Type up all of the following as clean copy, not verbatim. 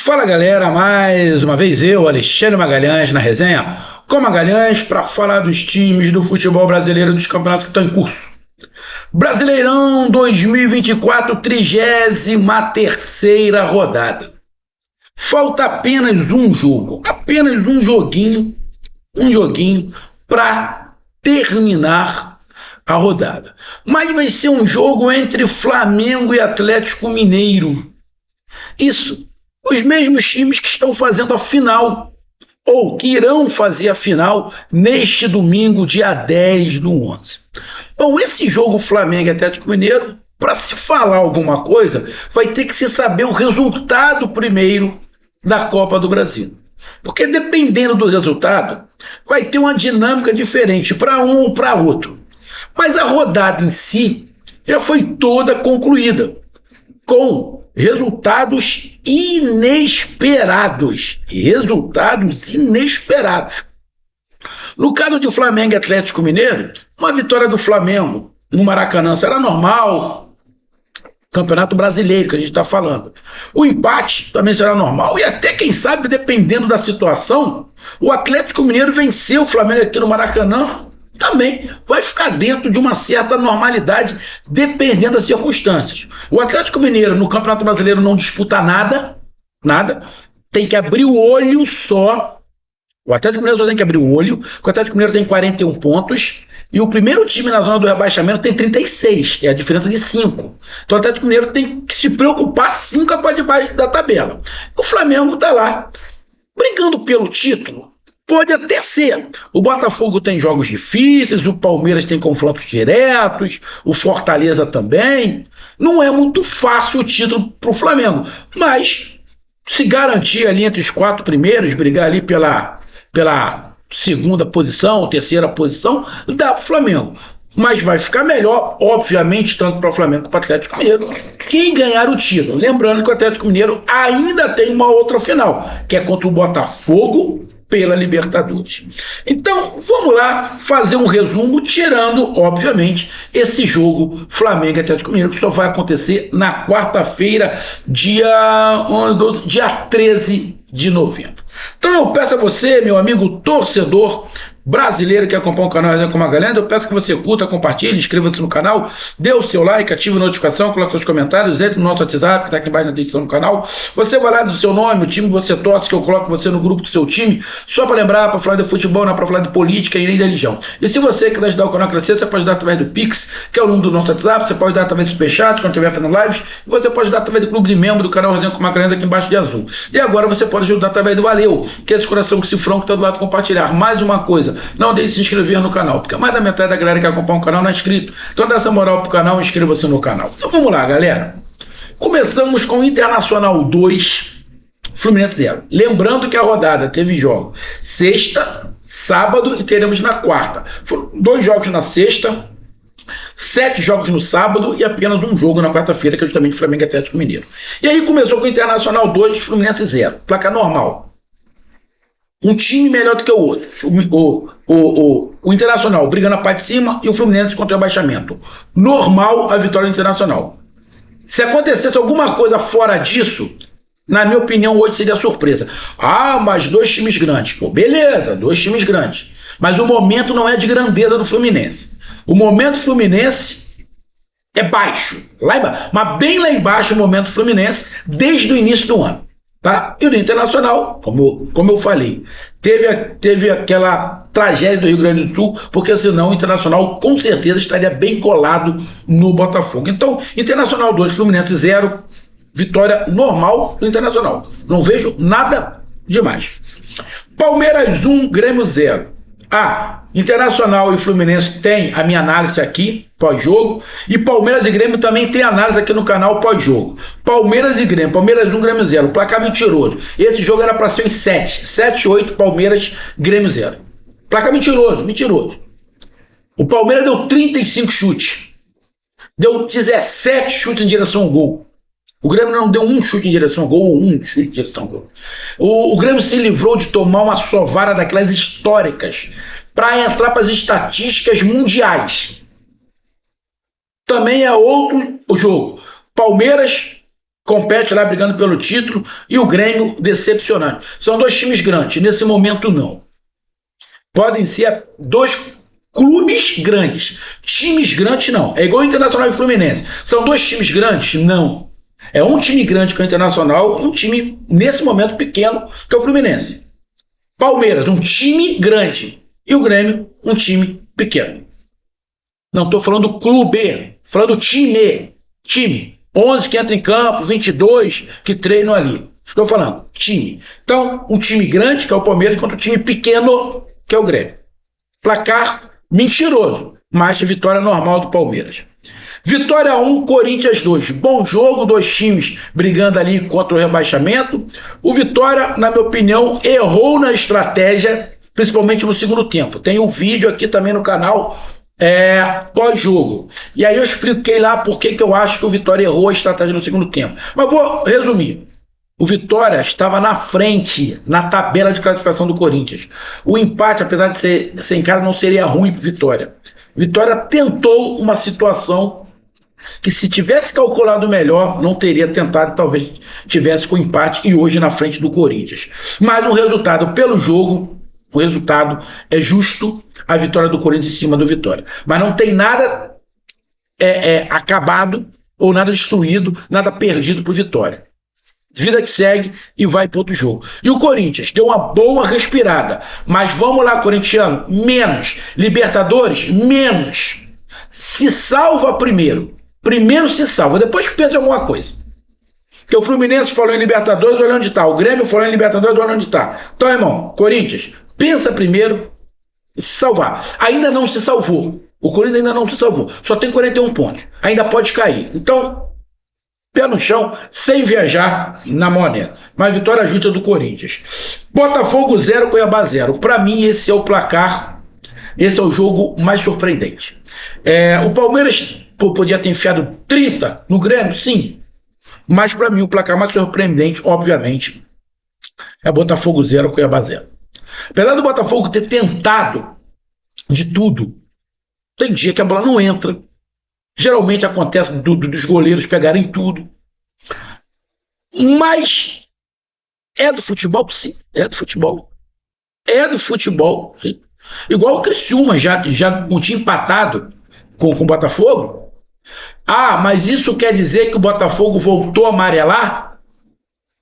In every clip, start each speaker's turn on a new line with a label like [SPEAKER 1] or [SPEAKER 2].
[SPEAKER 1] Fala galera, mais uma vez eu, Alexandre Magalhães, na resenha com Magalhães para falar dos times do futebol brasileiro dos campeonatos que estão em curso. Brasileirão 2024, 33ª rodada. Falta apenas um jogo, apenas um joguinho para terminar a rodada. Mas vai ser um jogo entre Flamengo e Atlético Mineiro. Isso. Os mesmos times que estão fazendo a final, ou que irão fazer a final neste domingo, dia 10/11. Bom, esse jogo Flamengo e Atlético Mineiro, para se falar alguma coisa, vai ter que se saber o resultado primeiro da Copa do Brasil. Porque dependendo do resultado, vai ter uma dinâmica diferente para um ou para outro. Mas a rodada em si já foi toda concluída, com resultados inesperados. No caso de Flamengo e Atlético Mineiro, uma vitória do Flamengo no Maracanã será normal. Campeonato Brasileiro que a gente está falando. O empate também será normal. E até, quem sabe, dependendo da situação, o Atlético Mineiro venceu o Flamengo aqui no Maracanã, também vai ficar dentro de uma certa normalidade, dependendo das circunstâncias. O Atlético Mineiro no Campeonato Brasileiro não disputa nada, tem que abrir o olho só. O Atlético Mineiro só tem que abrir o olho, porque o Atlético Mineiro tem 41 pontos, e o primeiro time na zona do rebaixamento tem 36, é a diferença de 5. Então o Atlético Mineiro tem que se preocupar 5 para debaixo da tabela. O Flamengo está lá, brigando pelo título. Pode até ser. O Botafogo tem jogos difíceis, o Palmeiras tem confrontos diretos, o Fortaleza também. Não é muito fácil o título para o Flamengo, mas se garantir ali entre os 4 primeiros, brigar ali pela segunda posição, terceira posição, dá para o Flamengo. Mas vai ficar melhor, obviamente, tanto para o Flamengo quanto para o Atlético Mineiro, quem ganhar o título. Lembrando que o Atlético Mineiro ainda tem uma outra final, que é contra o Botafogo, pela Libertadores. Então, vamos lá fazer um resumo, tirando, obviamente, esse jogo Flamengo e Atlético Mineiro, que só vai acontecer na quarta-feira, dia 13 de novembro. Então eu peço a você, meu amigo torcedor brasileiro que acompanha o canal Resenha com Magalhães, eu peço que você curta, compartilhe, inscreva-se no canal, dê o seu like, ative a notificação, coloque seus comentários, entre no nosso WhatsApp, que está aqui embaixo na descrição do canal. Você vai lá do seu nome, o time que você torce, que eu coloco você no grupo do seu time, só para lembrar, para falar de futebol, não para falar de política e nem de religião. E se você quiser ajudar o canal a crescer, você pode ajudar através do Pix, que é o número do nosso WhatsApp, você pode ajudar através do Superchat, quando estiver fazendo lives, e você pode ajudar através do clube de membro do canal Resenha com Magalhães, aqui embaixo de azul. E agora você pode ajudar através do Valeu, que é esse coração com cifrão que está do lado compartilhar. Mais uma coisa, não deixe de se inscrever no canal, porque mais da metade da galera que acompanha o canal não é inscrito. Então dá essa moral pro canal, inscreva-se no canal. Então vamos lá, galera. Começamos com Internacional 2, Fluminense 0. Lembrando que a rodada teve jogo sexta, sábado e teremos na quarta. Foram 2 jogos na sexta, 7 jogos no sábado e apenas um jogo na quarta-feira, que é justamente Flamengo e Atlético Mineiro. E aí começou com Internacional 2, Fluminense 0. Placar normal. Um time melhor do que o outro. O Internacional briga na parte de cima e o Fluminense contra o rebaixamento. Normal a vitória do Internacional. Se acontecesse alguma coisa fora disso, na minha opinião, hoje seria surpresa. Ah, mas 2 times grandes. Pô, beleza, 2 times grandes. Mas o momento não é de grandeza do Fluminense. O momento do Fluminense é baixo. Mas bem lá embaixo o momento do Fluminense desde o início do ano. Tá? E o Internacional, como eu falei, teve aquela tragédia do Rio Grande do Sul, porque senão o Internacional com certeza estaria bem colado no Botafogo. Então, Internacional 2, Fluminense 0, vitória normal do Internacional. Não vejo nada demais. Palmeiras 1, Grêmio 0. Internacional e Fluminense tem a minha análise aqui, pós-jogo, e Palmeiras e Grêmio também tem análise aqui no canal pós-jogo. Palmeiras e Grêmio, Palmeiras 1, Grêmio 0, placar mentiroso. Esse jogo era para ser em 7-8, Palmeiras, Grêmio 0. Placar mentiroso. O Palmeiras deu 35 chutes, deu 17 chutes em direção ao gol. O Grêmio não deu um chute em direção ao gol, O Grêmio se livrou de tomar uma sovara daquelas históricas para entrar para as estatísticas mundiais. Também é outro jogo. Palmeiras compete lá brigando pelo título, e o Grêmio decepcionante. São dois times grandes, nesse momento não. Podem ser dois clubes grandes. Times grandes não. É igual o Internacional e Fluminense. São dois times grandes? Não. É um time grande que é o Internacional, um time, nesse momento, pequeno, que é o Fluminense. Palmeiras, um time grande. E o Grêmio, um time pequeno. Não estou falando clube, falando time. Time. 11 que entra em campo, 22 que treinam ali. Estou falando time. Então, um time grande, que é o Palmeiras, enquanto um time pequeno, que é o Grêmio. Placar mentiroso, mas vitória normal do Palmeiras. Vitória 1, Corinthians 2. Bom jogo, dois times brigando ali contra o rebaixamento. O Vitória, na minha opinião, errou na estratégia, principalmente no segundo tempo. Tem um vídeo aqui também no canal pós-jogo. E aí eu expliquei lá por que eu acho que o Vitória errou a estratégia no segundo tempo. Mas vou resumir. O Vitória estava na frente na tabela de classificação do Corinthians. O empate, apesar de ser em casa, não seria ruim para o Vitória. Vitória tentou uma situação que, se tivesse calculado melhor, não teria tentado, talvez tivesse com empate e hoje na frente do Corinthians. Mas o resultado pelo jogo, o resultado é justo, a vitória do Corinthians em cima do Vitória. Mas não tem nada acabado ou nada destruído, nada perdido para o Vitória. Vida que segue e vai para outro jogo. E o Corinthians deu uma boa respirada. Mas vamos lá, corintiano, menos. Libertadores, menos. Se salva primeiro. Primeiro se salva, depois pensa em alguma coisa. Porque o Fluminense falou em Libertadores, olha onde está. O Grêmio falou em Libertadores, olha onde está. Então, irmão, Corinthians, pensa primeiro em se salvar. Ainda não se salvou. O Corinthians ainda não se salvou. Só tem 41 pontos. Ainda pode cair. Então, pé no chão, sem viajar na moneda. Mas vitória justa do Corinthians. Botafogo 0, Cuiabá 0. Para mim, esse é o placar, esse é o jogo mais surpreendente. O Palmeiras podia ter enfiado 30 no Grêmio, sim. Mas para mim, o placar mais surpreendente, obviamente, é Botafogo 0, Cuiabá 0. Apesar do Botafogo ter tentado de tudo, tem dia que a bola não entra. Geralmente acontece dos goleiros pegarem tudo. Mas é do futebol? Sim, é do futebol. É do futebol, sim. Igual o Criciúma já não tinha empatado com o Botafogo. Ah, mas isso quer dizer que o Botafogo voltou a amarelar?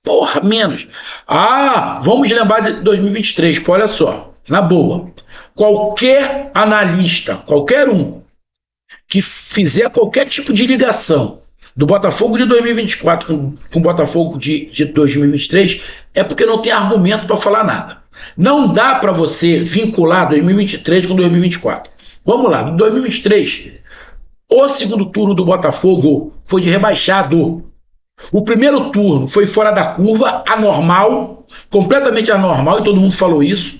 [SPEAKER 1] Porra, menos. Ah, vamos lembrar de 2023. Pô, olha só, na boa. Qualquer analista, qualquer um, que fizer qualquer tipo de ligação do Botafogo de 2024 com o Botafogo de 2023, é porque não tem argumento para falar nada. Não dá para você vincular 2023 com 2024. Vamos lá, 2023, o segundo turno do Botafogo foi de rebaixado. O primeiro turno foi fora da curva, anormal, completamente anormal, e todo mundo falou isso.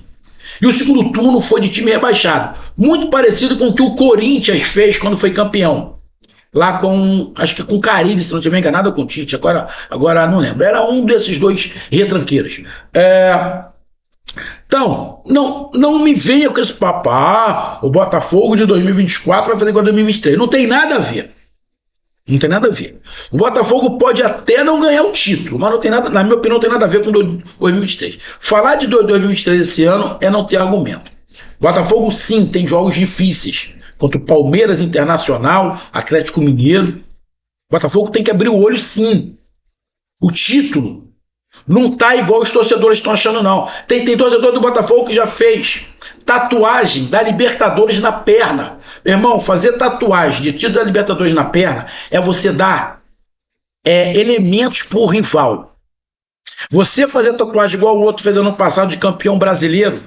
[SPEAKER 1] E o segundo turno foi de time rebaixado. Muito parecido com o que o Corinthians fez quando foi campeão. Lá com, acho que com o Carille, se não estiver enganado, ou com o Tite, agora não lembro. Era um desses dois retranqueiros. Então, não me venha com esse papo. O Botafogo de 2024 vai fazer igual a 2023. Não tem nada a ver. Não tem nada a ver. O Botafogo pode até não ganhar o título, mas não tem nada, na minha opinião, não tem nada a ver com 2023. Falar de 2023 esse ano é não ter argumento. O Botafogo, sim, tem jogos difíceis. Contra o Palmeiras, Internacional, Atlético Mineiro. O Botafogo tem que abrir o olho, sim. O título não tá igual os torcedores estão achando, não. Tem torcedor do Botafogo que já fez tatuagem da Libertadores na perna. Meu irmão, fazer tatuagem de título da Libertadores na perna é você dar elementos pro rival. Você fazer tatuagem igual o outro fez ano passado de campeão brasileiro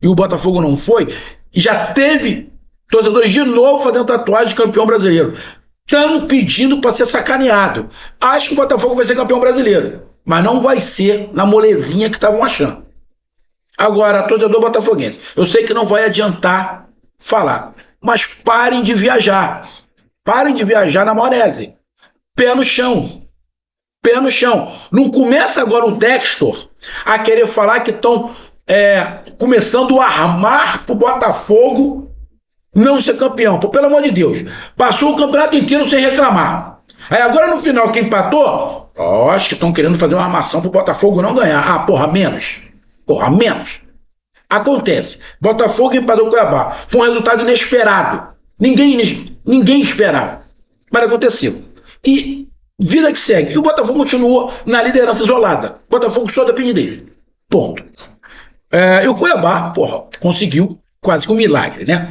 [SPEAKER 1] e o Botafogo não foi, e já teve torcedores de novo fazendo tatuagem de campeão brasileiro. Estão pedindo para ser sacaneado. Acho que o Botafogo vai ser campeão brasileiro, mas não vai ser na molezinha que estavam achando. Agora, torcedor botafoguense, eu sei que não vai adiantar falar, mas parem de viajar. Parem de viajar na maionese. Pé no chão. Pé no chão. Não começa agora o Dextor a querer falar que estão começando a armar pro Botafogo não ser campeão. Pô, pelo amor de Deus. Passou o campeonato inteiro sem reclamar. Aí agora no final, quem empatou, Ó, acho que estão querendo fazer uma armação pro Botafogo não ganhar. Ah, porra, menos. Porra, menos. Acontece. Botafogo empatou com o Cuiabá. Foi um resultado inesperado. Ninguém esperava. Mas aconteceu. E vida que segue. E o Botafogo continuou na liderança isolada. O Botafogo só depende dele. Ponto. E o Cuiabá, porra, conseguiu quase que um milagre, né?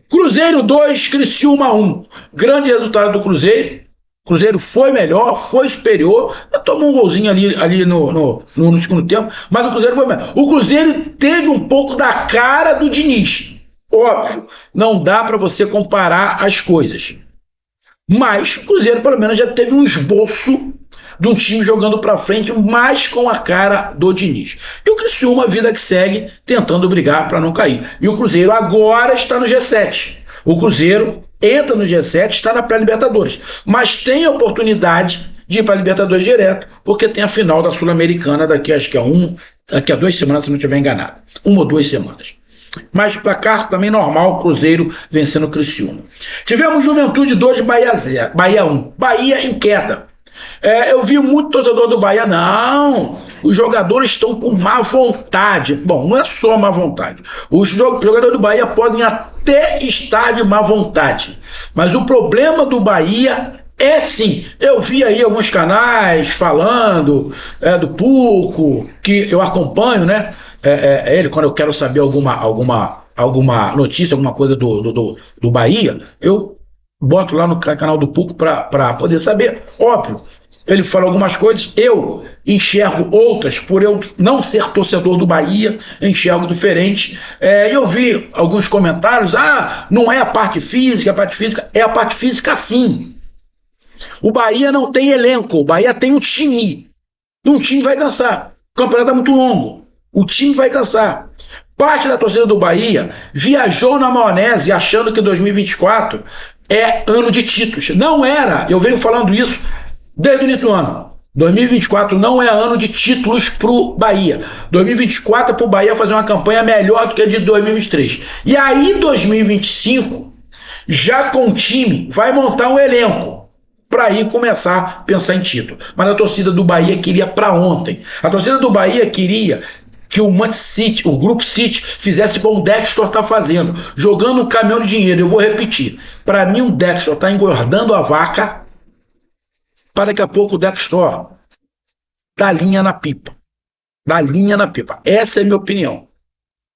[SPEAKER 1] Cruzeiro 2, Criciúma 1. Grande resultado do Cruzeiro. O Cruzeiro foi melhor, foi superior, tomou um golzinho ali no segundo tempo, mas o Cruzeiro foi melhor. O Cruzeiro teve um pouco da cara do Diniz. Óbvio, não dá para você comparar as coisas. Mas o Cruzeiro pelo menos já teve um esboço de um time jogando para frente, mais com a cara do Diniz. E o Criciúma, vida que segue, tentando brigar para não cair. E o Cruzeiro agora está no G7. O Cruzeiro entra no G7, está na pré-Libertadores, mas tem a oportunidade de ir para a Libertadores direto, porque tem a final da Sul-Americana daqui a 2 semanas, se não estiver enganado. 1 ou 2 semanas. Mas placar também normal, Cruzeiro vencendo o Criciúma. Tivemos Juventude 2, Bahia 0, Bahia 1. Bahia em queda. Eu vi muito torcedor do Bahia, não, os jogadores estão com má vontade. Bom, não é só má vontade. Os jogadores do Bahia podem até estar de má vontade, mas o problema do Bahia é sim. Eu vi aí alguns canais falando do Puco, que eu acompanho, né? Ele, quando eu quero saber alguma notícia, alguma coisa do Bahia, eu boto lá no canal do Puco para poder saber. Óbvio, ele fala algumas coisas, eu enxergo outras, por eu não ser torcedor do Bahia, enxergo diferente. Eu vi alguns comentários, não é a parte física, é a parte física sim. O Bahia não tem elenco, o Bahia tem um time, e um time vai cansar. O campeonato é muito longo, o time vai cansar. Parte da torcida do Bahia viajou na maionese achando que 2024 é ano de títulos. Não era, eu venho falando isso desde o início do ano. 2024 não é ano de títulos para o Bahia. 2024 é para o Bahia fazer uma campanha melhor do que a de 2023. E aí 2025, já com o time, vai montar um elenco para aí começar a pensar em título. Mas a torcida do Bahia queria para ontem. A torcida do Bahia queria que o Manchester City, o Grupo City, fizesse como o Dexter está fazendo, jogando um caminhão de dinheiro. Eu vou repetir. Para mim, o Dexter está engordando a vaca para daqui a pouco o Dexter dar linha na pipa. Dar linha na pipa. Essa é a minha opinião.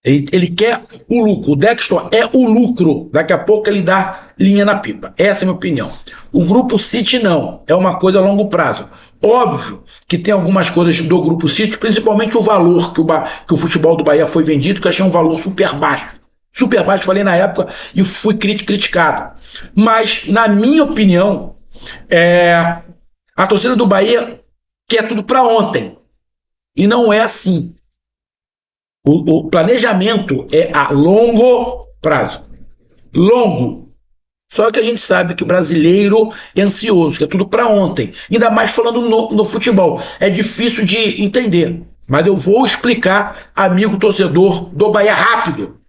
[SPEAKER 1] Ele quer o lucro. O Dexter é o lucro. Daqui a pouco ele dá linha na pipa. Essa é a minha opinião. O Grupo City não. É uma coisa a longo prazo. Óbvio que tem algumas coisas do Grupo City, principalmente o valor que o futebol do Bahia foi vendido, que eu achei um valor super baixo. Super baixo, falei na época e fui criticado. Mas, na minha opinião, a torcida do Bahia quer tudo para ontem. E não é assim. O planejamento é a longo prazo. Longo. Só que a gente sabe que o brasileiro é ansioso, que é tudo para ontem. Ainda mais falando no futebol. É difícil de entender. Mas eu vou explicar, amigo torcedor do Bahia, rápido.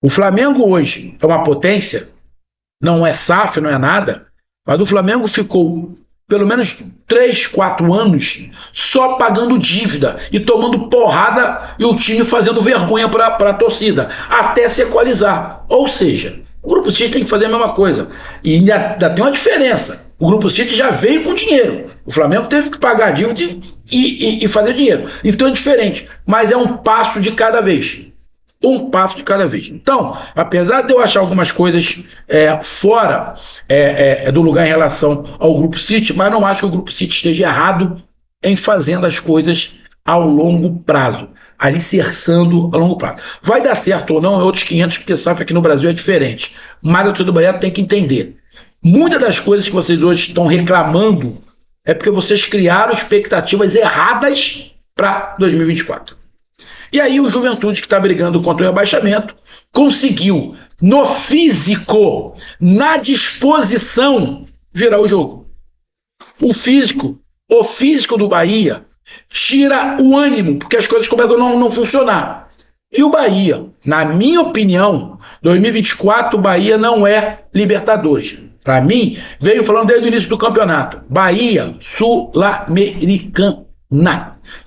[SPEAKER 1] O Flamengo hoje é uma potência. Não é SAF, não é nada. Mas o Flamengo ficou pelo menos 3, 4 anos só pagando dívida e tomando porrada e o time fazendo vergonha para a torcida, até se equalizar. Ou seja, o Grupo City tem que fazer a mesma coisa. E ainda tem uma diferença. O Grupo City já veio com dinheiro. O Flamengo teve que pagar a dívida e fazer dinheiro. Então é diferente. Mas é um passo de cada vez. Um passo de cada vez. Então, apesar de eu achar algumas coisas fora do lugar em relação ao Grupo City, mas não acho que o Grupo City esteja errado em fazendo as coisas ao longo prazo, alicerçando a longo prazo. Vai dar certo ou não é outros 500, porque SAF aqui no Brasil é diferente. Mas a torcida do Bahia tem que entender. Muitas das coisas que vocês hoje estão reclamando é porque vocês criaram expectativas erradas para 2024. E aí o Juventude, que está brigando contra o rebaixamento, conseguiu, no físico, na disposição, virar o jogo. O físico do Bahia tira o ânimo, porque as coisas começam a não funcionar. E o Bahia, na minha opinião, 2024 o Bahia não é Libertadores. Para mim, veio falando desde o início do campeonato. Bahia, Sul-Americana.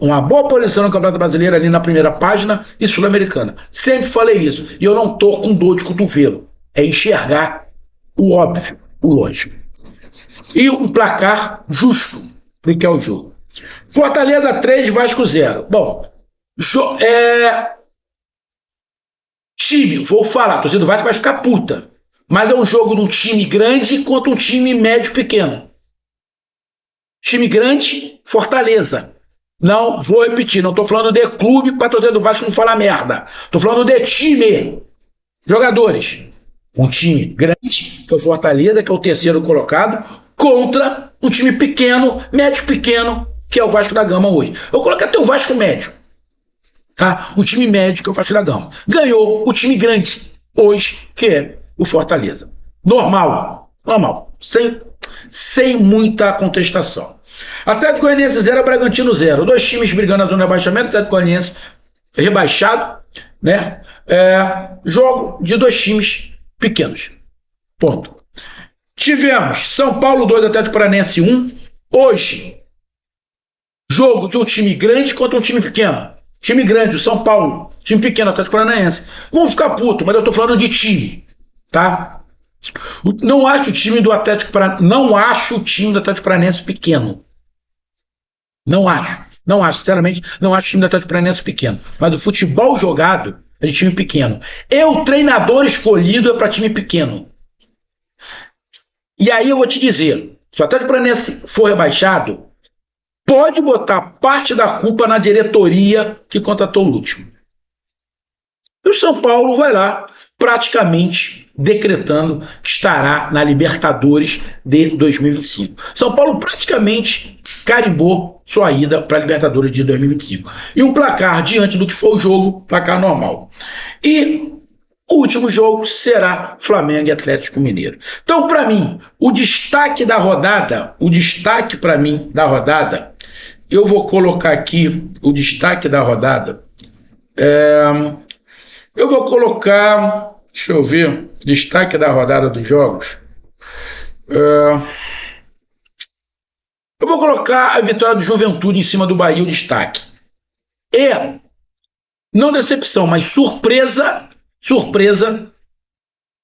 [SPEAKER 1] Uma boa posição no Campeonato Brasileiro ali na primeira página e Sul-Americana. Sempre falei isso. E eu não tô com dor de cotovelo. É enxergar o óbvio, o lógico. E um placar justo, porque é o jogo. Fortaleza 3, Vasco 0. Bom, time, vou falar, a torcida do Vasco vai ficar puta. Mas é um jogo de um time grande contra um time médio pequeno. Time grande, Fortaleza. Não vou repetir, não estou falando de clube para a torcida do Vasco não falar merda. Estou falando de time. Jogadores. Um time grande, que é o Fortaleza, que é o terceiro colocado, contra um time pequeno, médio pequeno, que é o Vasco da Gama hoje. Eu coloquei até o Vasco médio. Tá? Um time médio, que é o Vasco da Gama. Ganhou o time grande hoje, que é o Fortaleza. Normal. Sem muita contestação. Atlético Goianiense 0, Bragantino 0. Dois times brigando na zona de rebaixamento. Atlético Goianiense rebaixado, né? Jogo de dois times pequenos. Ponto. Tivemos São Paulo 2, Atlético Paranaense 1. Hoje, jogo de um time grande contra um time pequeno. Time grande, o São Paulo. Time pequeno, Atlético Paranaense. Vão ficar puto, mas eu tô falando de time, tá? Não acho o time do Atlético Paranaense pequeno. Não acho, sinceramente, não acho o time do Atlético Paranaense pequeno. Mas o futebol jogado é de time pequeno. E o treinador escolhido é para time pequeno. E aí eu vou te dizer, se o Atlético Paranaense for rebaixado, pode botar parte da culpa na diretoria que contratou o Lúcio. E o São Paulo vai lá, praticamente decretando que estará na Libertadores de 2025. São Paulo praticamente carimbou sua ida para a Libertadores de 2025. E um placar diante do que foi o jogo, placar normal. E o último jogo será Flamengo e Atlético Mineiro. Então, para mim, o destaque da rodada, eu vou colocar aqui o destaque da rodada. Eu vou colocar, deixa eu ver, destaque da rodada dos jogos. Eu vou colocar a vitória do Juventude em cima do Bahia, o destaque. E, não decepção, mas surpresa,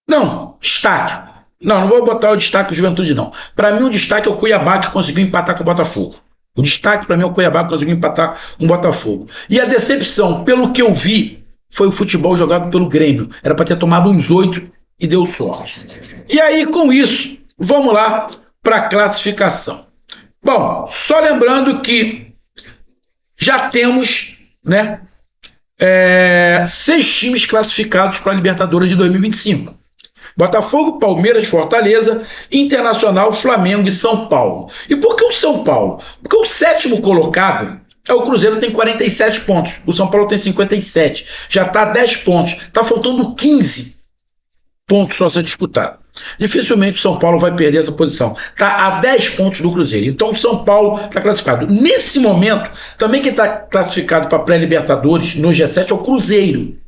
[SPEAKER 1] não, destaque. Não vou botar o destaque do Juventude, não. Para mim, o destaque é o Cuiabá, que conseguiu empatar com o Botafogo. O destaque, para mim, é o Cuiabá, que conseguiu empatar com o Botafogo. E a decepção, pelo que eu vi, foi o futebol jogado pelo Grêmio. Era para ter tomado uns 8 e deu sorte. E aí, com isso, vamos lá para a classificação. Bom, só lembrando que já temos, né, 6 times classificados para a Libertadores de 2025. Botafogo, Palmeiras, Fortaleza, Internacional, Flamengo e São Paulo. E por que o São Paulo? Porque o sétimo colocado é o Cruzeiro, tem 47 pontos. O São Paulo tem 57. Já está a 10 pontos. Está faltando 15 pontos só a ser disputado. Dificilmente o São Paulo vai perder essa posição. Está a 10 pontos do Cruzeiro. Então o São Paulo está classificado. Nesse momento, também quem está classificado para pré-Libertadores no G7 é o Cruzeiro.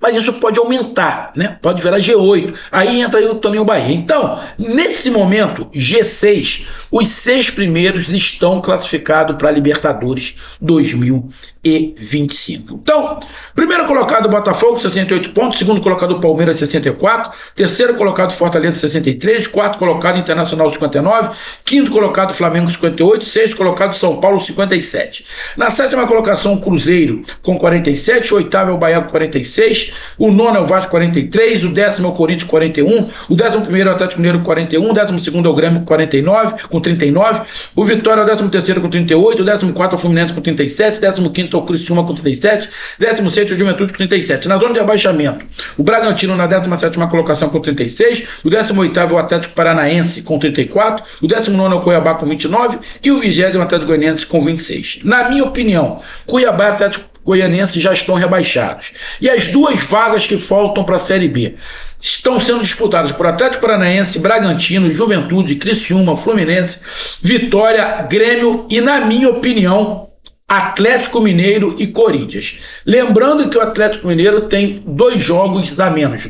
[SPEAKER 1] Mas isso pode aumentar, né? Pode virar G8. Aí entra aí também o Bahia. Então, nesse momento, G6, os 6 primeiros estão classificados para a Libertadores 2025. Então, primeiro colocado Botafogo, 68 pontos. Segundo colocado Palmeiras, 64. Terceiro colocado Fortaleza, 63. Quarto colocado Internacional, 59. Quinto colocado Flamengo, 58. Sexto colocado São Paulo, 57. Na sétima colocação, Cruzeiro, com 47. Oitavo é o Bahia, com 46. O nono é o Vasco, 43, o 10º é o Corinthians, 41, o 11º é o Atlético Mineiro, 41, o 12º é o Grêmio, 49, com 39, o Vitória é o 13º com 38, o 14º é o Fluminense com 37, o 15º é o Criciúma com 37, 16º é o Juventude com 37. Na zona de abaixamento, o Bragantino na 17ª colocação com 36, o 18º é o Atlético Paranaense com 34, o 19º é o Cuiabá com 29 e o 20º é o Atlético Goianiense com 26. Na minha opinião, Cuiabá e Atlético Goianiense já estão rebaixados. E as 2 vagas que faltam para a Série B estão sendo disputadas por Atlético Paranaense, Bragantino, Juventude, Criciúma, Fluminense, Vitória, Grêmio e, na minha opinião, Atlético Mineiro e Corinthians. Lembrando que o Atlético Mineiro tem 2 jogos a menos.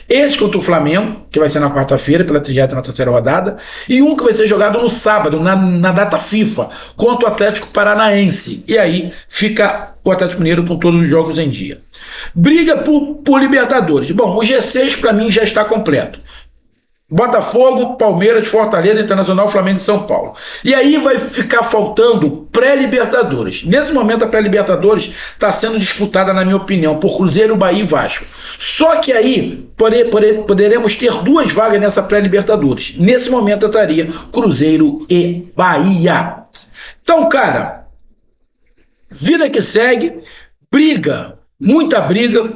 [SPEAKER 1] Esse contra o Flamengo, que vai ser na quarta-feira, pela 33ª rodada, e um que vai ser jogado no sábado, na data FIFA, contra o Atlético Paranaense. E aí fica o Atlético Mineiro com todos os jogos em dia. Briga por Libertadores. Bom, o G6 para mim já está completo. Botafogo, Palmeiras, Fortaleza, Internacional, Flamengo e São Paulo. E aí vai ficar faltando pré-Libertadores. Nesse momento a pré-Libertadores está sendo disputada, na minha opinião, por Cruzeiro, Bahia e Vasco. Só que aí poderemos ter 2 vagas nessa pré-Libertadores. Nesse momento estaria Cruzeiro e Bahia. Então, cara, vida que segue, briga, muita briga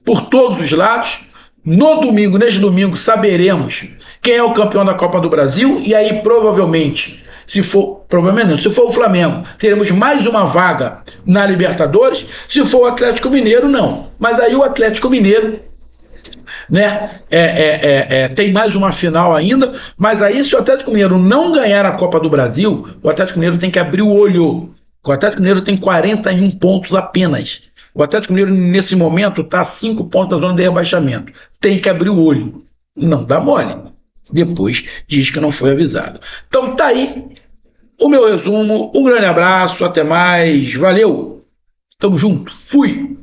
[SPEAKER 1] por todos os lados. Neste domingo, saberemos quem é o campeão da Copa do Brasil, e aí provavelmente, se for o Flamengo, teremos mais uma vaga na Libertadores. Se for o Atlético Mineiro, não. Mas aí o Atlético Mineiro, né, tem mais uma final ainda, mas aí se o Atlético Mineiro não ganhar a Copa do Brasil, o Atlético Mineiro tem que abrir o olho. O Atlético Mineiro tem 41 pontos apenas. O Atlético Mineiro, nesse momento, está a 5 pontos da zona de rebaixamento. Tem que abrir o olho. Não dá mole. Depois diz que não foi avisado. Então tá aí o meu resumo. Um grande abraço, até mais. Valeu. Tamo junto. Fui.